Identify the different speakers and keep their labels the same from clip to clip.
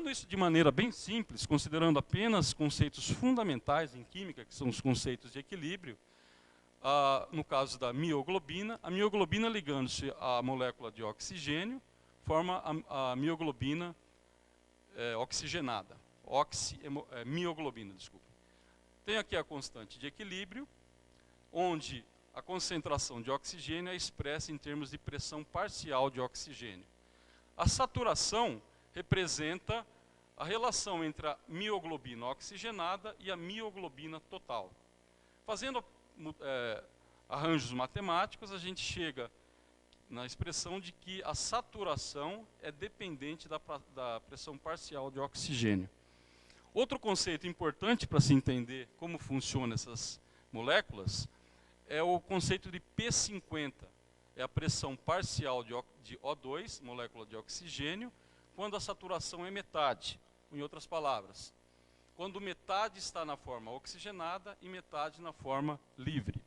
Speaker 1: Explicando isso de maneira bem simples, considerando apenas conceitos fundamentais em química, que são os conceitos de equilíbrio, no caso da mioglobina, a mioglobina ligando-se à molécula de oxigênio, forma a mioglobina oxigenada, mioglobina, desculpa. Tem aqui a constante de equilíbrio, onde a concentração de oxigênio é expressa em termos de pressão parcial de oxigênio. A saturação representa a relação entre a mioglobina oxigenada e a mioglobina total. Fazendo arranjos matemáticos, a gente chega na expressão de que a saturação é dependente da pressão parcial de oxigênio. Outro conceito importante para se entender como funcionam essas moléculas é o conceito de P50. É a pressão parcial de O2, molécula de oxigênio, quando a saturação é metade. Em outras palavras, quando metade está na forma oxigenada e metade na forma livre.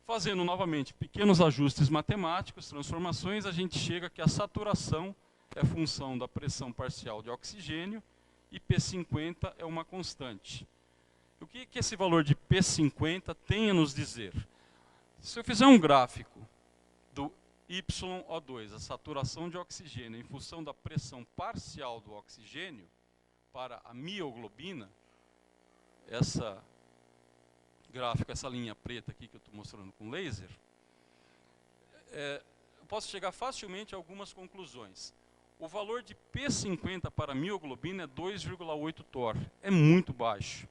Speaker 1: Fazendo novamente pequenos ajustes matemáticos, transformações, a gente chega que a saturação é função da pressão parcial de oxigênio e P50 é uma constante. O que esse valor de P50 tem a nos dizer? Se eu fizer um gráfico do YO2, a saturação de oxigênio, em função da pressão parcial do oxigênio, para a mioglobina, essa gráfico, essa linha preta aqui que eu estou mostrando com laser, eu posso chegar facilmente a algumas conclusões. O valor de P50 para a mioglobina é 2,8 torr. É muito baixo.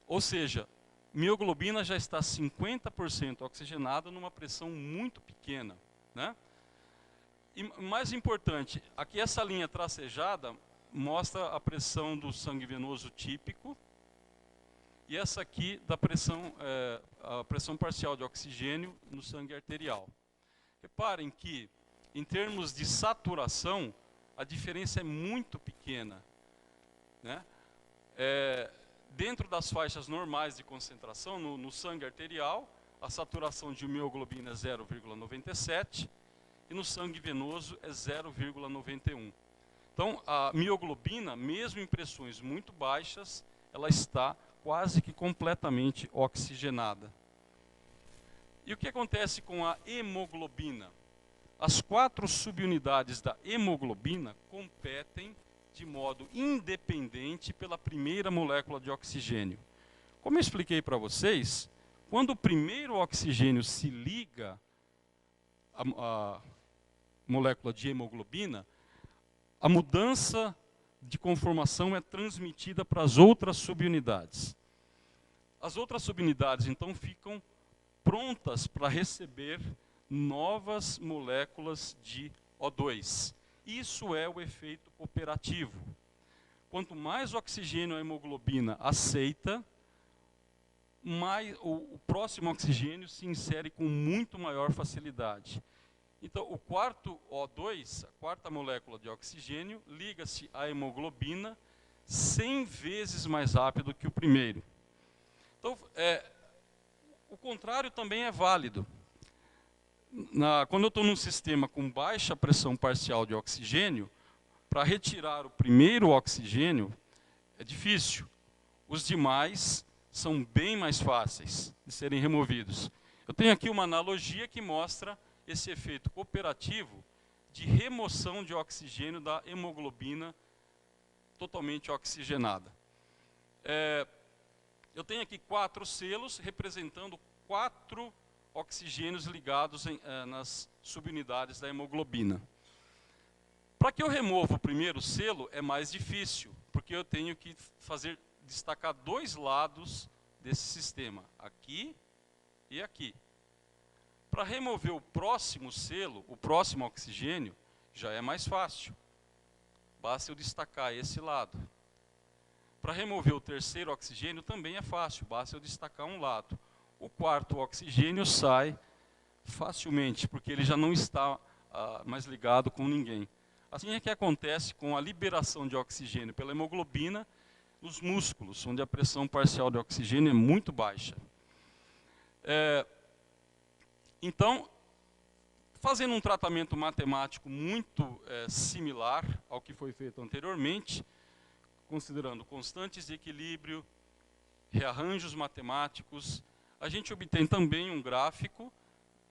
Speaker 1: Ou seja, mioglobina já está 50% oxigenada numa pressão muito pequena, né? E mais importante, aqui essa linha tracejada mostra a pressão do sangue venoso típico, e essa aqui da pressão, a pressão parcial de oxigênio no sangue arterial. Reparem que, em termos de saturação, a diferença é muito pequena, né? Dentro das faixas normais de concentração, no sangue arterial, a saturação de mioglobina é 0,97 e no sangue venoso é 0,91. Então, a mioglobina, mesmo em pressões muito baixas, ela está quase que completamente oxigenada. E o que acontece com a hemoglobina? As 4 subunidades da hemoglobina competem de modo independente pela primeira molécula de oxigênio. Como eu expliquei para vocês, quando o primeiro oxigênio se liga à molécula de hemoglobina, a mudança de conformação é transmitida para as outras subunidades. As outras subunidades, então, ficam prontas para receber novas moléculas de O2. Isso é o efeito cooperativo. Quanto mais oxigênio a hemoglobina aceita, mais o próximo oxigênio se insere com muito maior facilidade. Então, o quarto O2, a quarta molécula de oxigênio, liga-se à hemoglobina 100 vezes mais rápido que o primeiro. Então, o contrário também é válido. Quando eu estou num sistema com baixa pressão parcial de oxigênio, para retirar o primeiro oxigênio é difícil. Os demais são bem mais fáceis de serem removidos. Eu tenho aqui uma analogia que mostra esse efeito cooperativo de remoção de oxigênio da hemoglobina totalmente oxigenada. Eu tenho aqui 4 selos representando 4 oxigênios ligados nas subunidades da hemoglobina. Para que eu remova o primeiro selo é mais difícil, porque eu tenho que destacar 2 lados desse sistema, aqui e aqui. Para remover o próximo selo, o próximo oxigênio, já é mais fácil. Basta eu destacar esse lado. Para remover o terceiro oxigênio também é fácil, basta eu destacar um lado. O quarto oxigênio sai facilmente, porque ele já não está mais ligado com ninguém. Assim é que acontece com a liberação de oxigênio pela hemoglobina nos músculos, onde a pressão parcial de oxigênio é muito baixa. Então, Fazendo um tratamento matemático muito similar ao que foi feito anteriormente, considerando constantes de equilíbrio, rearranjos matemáticos, a gente obtém também um gráfico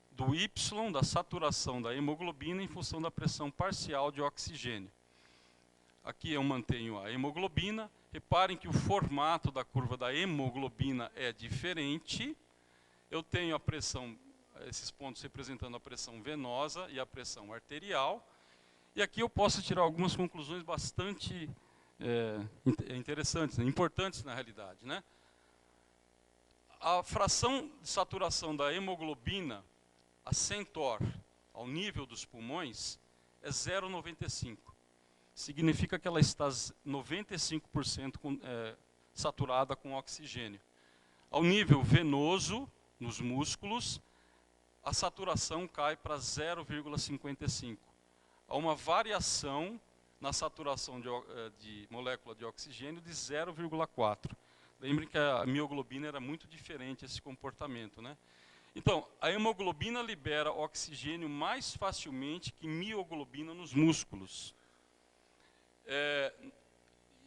Speaker 1: do Y, da saturação da hemoglobina, em função da pressão parcial de oxigênio. Aqui eu mantenho a hemoglobina. Reparem que o formato da curva da hemoglobina é diferente. Eu tenho a pressão, esses pontos representando a pressão venosa e a pressão arterial. E aqui eu posso tirar algumas conclusões bastante interessantes, importantes na realidade, né? A fração de saturação da hemoglobina, a centor, ao nível dos pulmões, é 0,95. Significa que ela está 95% saturada com oxigênio. Ao nível venoso, nos músculos, a saturação cai para 0,55. Há uma variação na saturação de molécula de oxigênio de 0,4. Lembrem que a mioglobina era muito diferente esse comportamento, né? Então, a hemoglobina libera oxigênio mais facilmente que mioglobina nos músculos.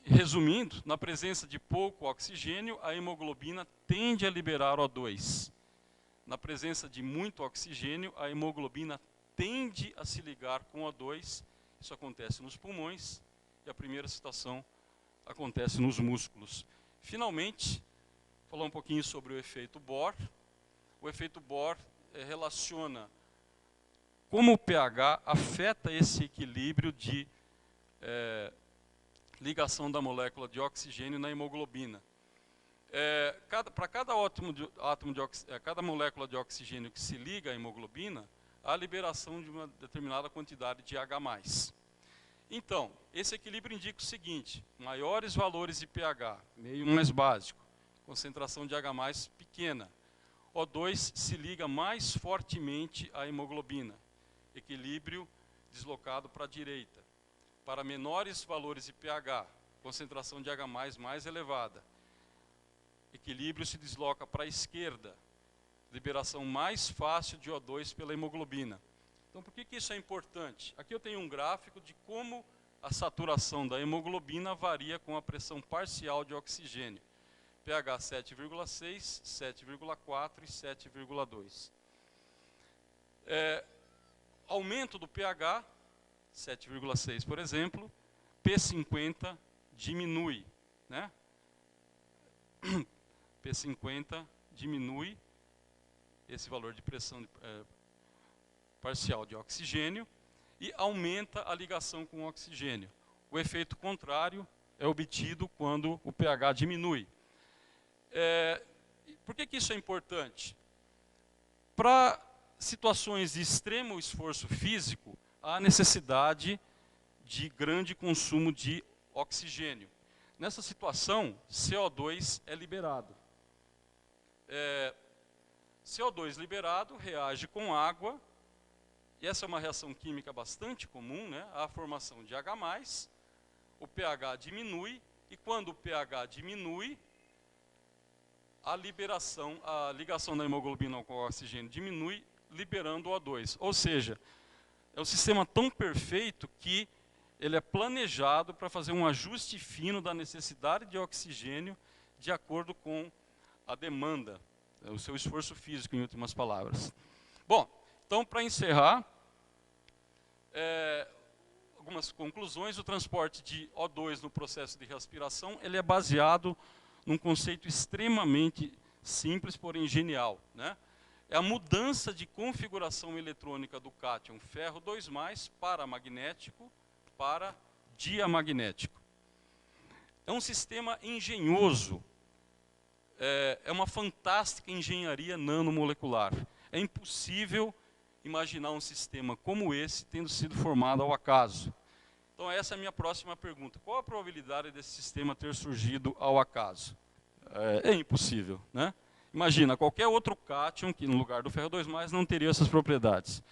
Speaker 1: Resumindo, na presença de pouco oxigênio, a hemoglobina tende a liberar O2. Na presença de muito oxigênio, a hemoglobina tende a se ligar com O2. Isso acontece nos pulmões e a primeira situação acontece nos músculos. Finalmente, falar um pouquinho sobre o efeito Bohr. O efeito Bohr relaciona como o pH afeta esse equilíbrio de ligação da molécula de oxigênio na hemoglobina. Para cada cada molécula de oxigênio que se liga à hemoglobina, há a liberação de uma determinada quantidade de H+. Então, esse equilíbrio indica o seguinte: maiores valores de pH, meio mais básico, concentração de H+ pequena. O2 se liga mais fortemente à hemoglobina, equilíbrio deslocado para a direita. Para menores valores de pH, concentração de H+ mais elevada, equilíbrio se desloca para a esquerda, liberação mais fácil de O2 pela hemoglobina. Então, por que isso é importante? Aqui eu tenho um gráfico de como a saturação da hemoglobina varia com a pressão parcial de oxigênio. pH 7,6, 7,4 e 7,2. Aumento do pH, 7,6 por exemplo, P50 diminui, né? P50 diminui esse valor de pressão parcial de oxigênio e aumenta a ligação com o oxigênio. O efeito contrário é obtido quando o pH diminui. Por que isso é importante? Para situações de extremo esforço físico, há necessidade de grande consumo de oxigênio. Nessa situação, CO2 é liberado. CO2 liberado reage com água, e essa é uma reação química bastante comum, né? Há a formação de H+, o pH diminui, e quando o pH diminui, a ligação da hemoglobina com o oxigênio diminui, liberando o O2. Ou seja, é um sistema tão perfeito que ele é planejado para fazer um ajuste fino da necessidade de oxigênio de acordo com a demanda, o seu esforço físico, em últimas palavras. Bom, então, para encerrar, algumas conclusões. O transporte de O2 no processo de respiração, ele é baseado num conceito extremamente simples, porém genial, né? É a mudança de configuração eletrônica do cátion ferro 2+, para magnético, para diamagnético. É um sistema engenhoso, é uma fantástica engenharia nanomolecular. É impossível imaginar um sistema como esse tendo sido formado ao acaso. Então essa é a minha próxima pergunta. Qual a probabilidade desse sistema ter surgido ao acaso? É impossível, né? Imagina, qualquer outro cátion que no lugar do ferro 2+, não teria essas propriedades.